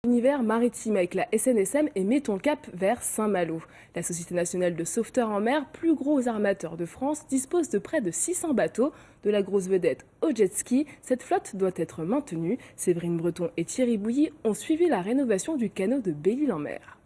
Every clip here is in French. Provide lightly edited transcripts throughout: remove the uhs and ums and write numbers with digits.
Univers maritime avec la SNSM et mettons le cap vers Saint-Malo. La Société nationale de sauveteurs en mer, plus gros armateur de France, dispose de près de 600 bateaux. De la grosse vedette au jet ski, cette flotte doit être maintenue. Séverine Breton et Thierry Bouilly ont suivi la rénovation du canot de Belle-Île-en-Mer.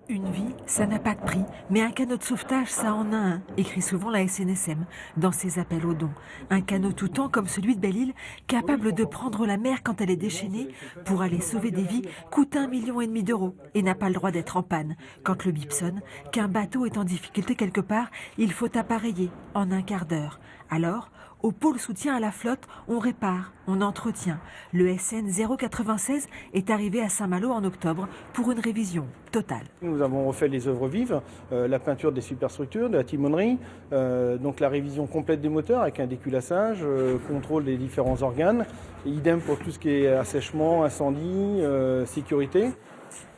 Une vie, ça n'a pas de prix, mais un canot de sauvetage, ça en a un, écrit souvent la SNSM dans ses appels aux dons. Un canot tout temps comme celui de Belle-Île, capable de prendre la mer quand elle est déchaînée, pour aller sauver des vies, coûte 1,5 million d'euros et n'a pas le droit d'être en panne. Quand le bip sonne, qu'un bateau est en difficulté quelque part, il faut appareiller en un quart d'heure. Alors, au pôle soutien à la flotte, on répare, on entretient. Le SN 096 est arrivé à Saint-Malo en octobre pour une révision totale. Nous avons refait les œuvres vives, la peinture des superstructures, de la timonerie, donc la révision complète des moteurs avec un déculassage, contrôle des différents organes, idem pour tout ce qui est assèchement, incendie, sécurité.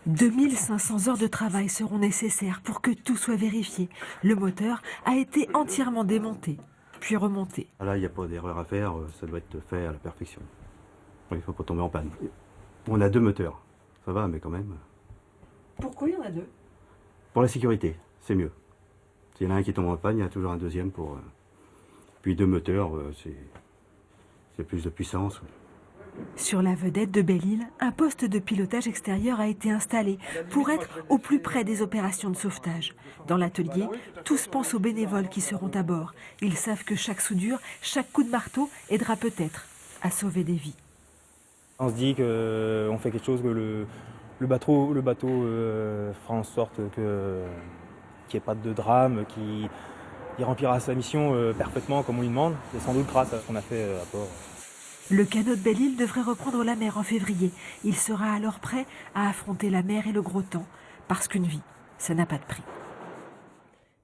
2500 heures de travail seront nécessaires pour que tout soit vérifié. Le moteur a été entièrement démonté, puis remonté. Là, il n'y a pas d'erreur à faire, ça doit être fait à la perfection. Il ne faut pas tomber en panne. On a 2 moteurs, ça va, mais quand même. Pourquoi il y en a 2? Pour la sécurité, c'est mieux. S'il y en a un qui tombe en panne, il y a toujours un deuxième pour... Puis 2 moteurs, c'est plus de puissance. Sur la vedette de Belle-Île, un poste de pilotage extérieur a été installé pour être au plus près des opérations de sauvetage. Dans l'atelier, tous pensent aux bénévoles qui seront à bord. Ils savent que chaque soudure, chaque coup de marteau aidera peut-être à sauver des vies. On se dit qu'on fait quelque chose que le bateau fera en sorte qu'il n'y ait pas de drame, qu'il remplira sa mission parfaitement comme on lui demande. C'est sans doute grâce à ce qu'on a fait à bord. Le canot de Belle-Île devrait reprendre la mer en février. Il sera alors prêt à affronter la mer et le gros temps. Parce qu'une vie, ça n'a pas de prix.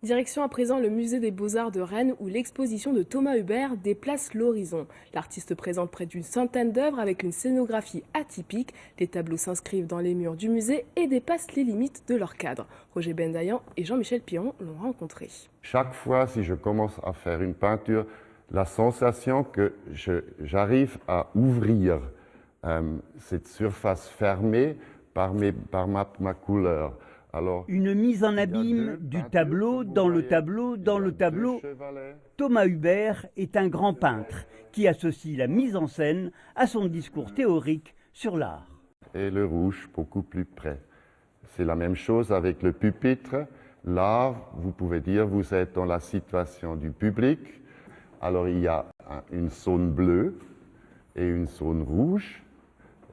Direction à présent le musée des Beaux-Arts de Rennes où l'exposition de Thomas Hubert déplace l'horizon. L'artiste présente près d'une centaine d'œuvres avec une scénographie atypique. Les tableaux s'inscrivent dans les murs du musée et dépassent les limites de leur cadre. Roger Bendayan et Jean-Michel Piron l'ont rencontré. Chaque fois, si je commence à faire une peinture, la sensation que j'arrive à ouvrir cette surface fermée par ma couleur. Alors, une mise en abîme du tableau dans le tableau dans le tableau. Thomas Hubert est un grand peintre qui associe la mise en scène à son discours théorique sur l'art. Et le rouge beaucoup plus près. C'est la même chose avec le pupitre. Là, vous pouvez dire vous êtes dans la situation du public. Alors il y a une zone bleue et une zone rouge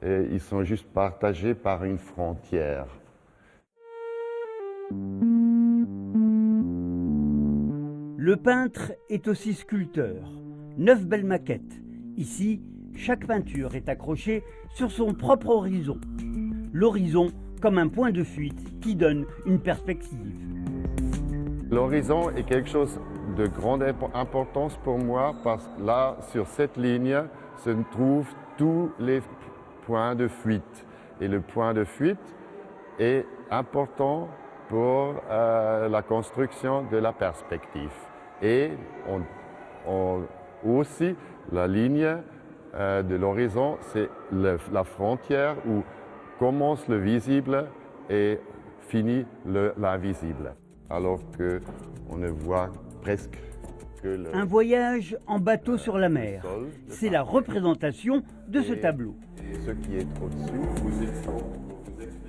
et ils sont juste partagés par une frontière. Le peintre est aussi sculpteur. 9 belles maquettes. Ici, chaque peinture est accrochée sur son propre horizon. L'horizon comme un point de fuite qui donne une perspective. L'horizon est quelque chose de grande importance pour moi parce que là, sur cette ligne, se trouvent tous les points de fuite. Et le point de fuite est important pour la construction de la perspective. Et aussi, la ligne de l'horizon, c'est la frontière où commence le visible et finit l'invisible. Alors qu'on ne voit presque que un voyage en bateau sur la mer. C'est la représentation de ce tableau. Ce qui est au-dessus,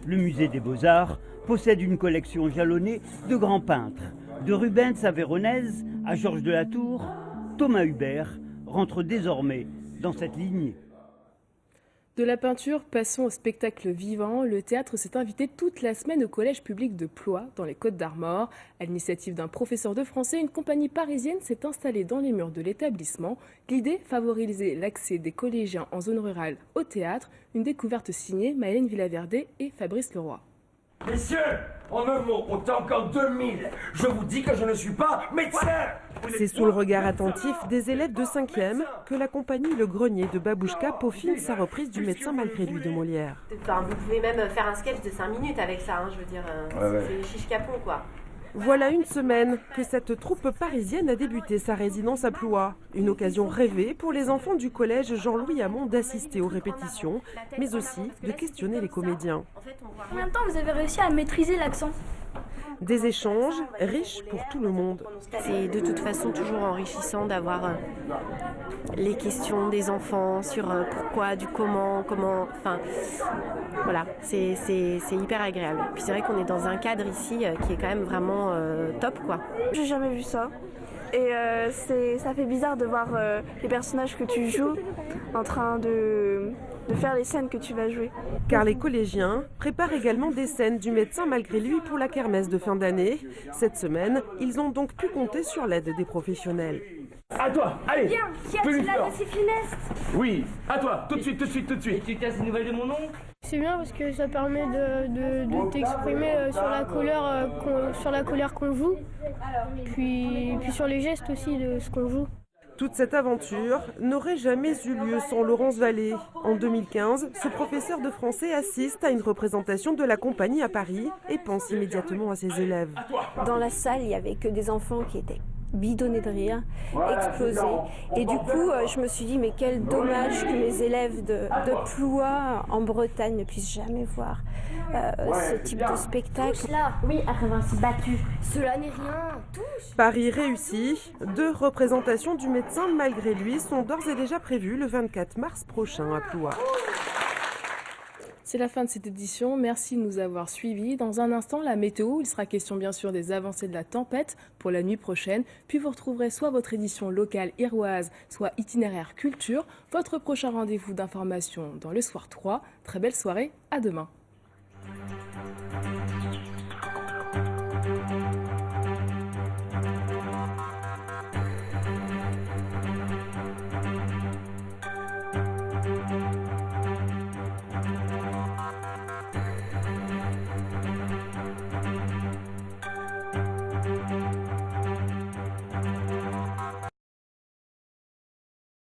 le musée des Beaux-Arts possède une collection jalonnée de grands peintres. De Rubens à Véronèse, à Georges de la Tour, Thomas Hubert rentre désormais dans cette lignée. De la peinture, passons au spectacle vivant. Le théâtre s'est invité toute la semaine au collège public de Ploie, dans les Côtes-d'Armor. À l'initiative d'un professeur de français, une compagnie parisienne s'est installée dans les murs de l'établissement. L'idée, favoriser l'accès des collégiens en zone rurale au théâtre. Une découverte signée Maëlène Villaverde et Fabrice Leroy. Messieurs, en un mot, on est encore 2000. Je vous dis que je ne suis pas médecin. C'est sous le regard attentif des élèves de 5e que la compagnie Le Grenier de Babouchka peaufine sa reprise du Médecin malgré lui de Molière. Enfin, vous pouvez même faire un sketch de 5 minutes avec ça, hein, je veux dire, c'est chiche capon quoi. Voilà une semaine que cette troupe parisienne a débuté sa résidence à Ploie. Une occasion rêvée pour les enfants du collège Jean-Louis Hamon d'assister aux répétitions, mais aussi de questionner les comédiens. Combien de temps vous avez réussi à maîtriser l'accent ? Des échanges riches pour tout le monde. C'est de toute façon toujours enrichissant d'avoir les questions des enfants sur pourquoi, du comment, enfin voilà, c'est hyper agréable. Puis c'est vrai qu'on est dans un cadre ici qui est quand même vraiment top quoi. J'ai jamais vu ça. Et ça fait bizarre de voir les personnages que tu joues en train de faire les scènes que tu vas jouer. Car les collégiens préparent également des scènes du médecin malgré lui pour la kermesse de fin d'année. Cette semaine, ils ont donc pu compter sur l'aide des professionnels. À toi, allez. Bien, qui a-t-il là de ces finesses ? Oui, à toi, tout de suite. Et tu casses des nouvelles de mon oncle ? C'est bien parce que ça permet de t'exprimer sur la colère qu'on joue, puis sur les gestes aussi de ce qu'on joue. Toute cette aventure n'aurait jamais eu lieu sans Laurence Vallée. En 2015, ce professeur de français assiste à une représentation de la compagnie à Paris et pense immédiatement à ses élèves. Dans la salle, il n'y avait que des enfants qui étaient bidonnés de rire, explosés. Et du coup, je me suis dit, mais quel dommage que mes élèves de Ploie en Bretagne ne puissent jamais voir ce type de spectacle. Là, oui, après 26 battus. Cela n'est rien. Touche. Paris réussi. 2 représentations du médecin malgré lui sont d'ores et déjà prévues le 24 mars prochain à Ploie. C'est la fin de cette édition, merci de nous avoir suivis. Dans un instant, la météo, il sera question bien sûr des avancées de la tempête pour la nuit prochaine. Puis vous retrouverez soit votre édition locale iroise, soit itinéraire culture. Votre prochain rendez-vous d'information dans le Soir 3. Très belle soirée, à demain.